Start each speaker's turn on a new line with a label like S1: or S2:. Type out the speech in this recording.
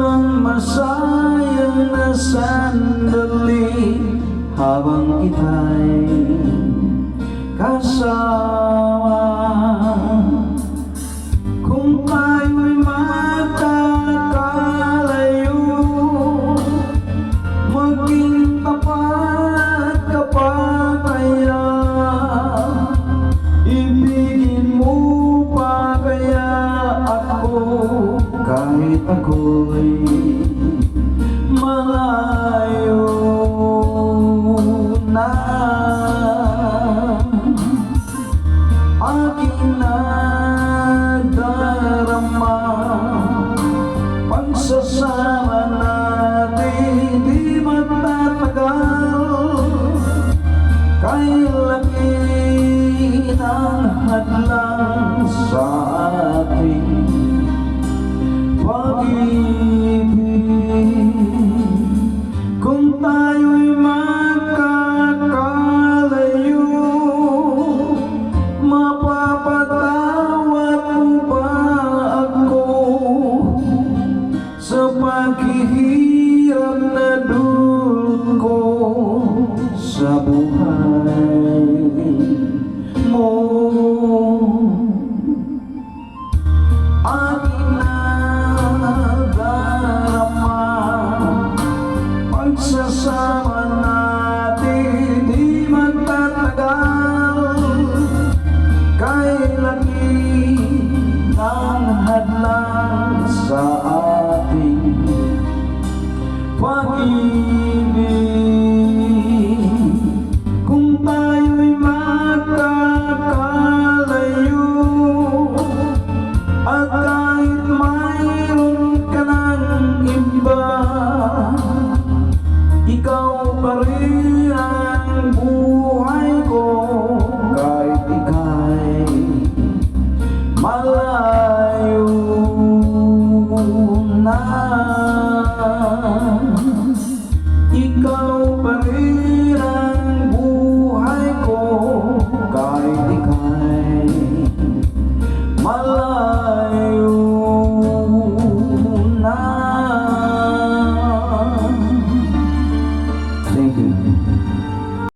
S1: walang masayang na sandali habang ika'y kasama. Kung tayo'y magkakalayo, maging tapat ka pa kaya? Ibigin mo pa kaya ako kahit ako'y malayo na? Aking nadarama, pagsasama natin di magtatagal. Kailan ang hadlang sa ating pag-ibig? Kung tayo'y magkakalayo, mapapatawad mo ba ako sa paghihirap na dulot ko sa buhay mo? Aking nadarama, pagsasama natin di magtatagal. Kailan ang hadlang sa ating pag-ibig? Kung tayo'y magkakalayo, at kahit mayroon ka ng iba, ikaw pa rin ang buhay ko kahit ika'y malayo na. Ikaw pa rin ang buhay ko kahit ika'y malayo na. Thank you.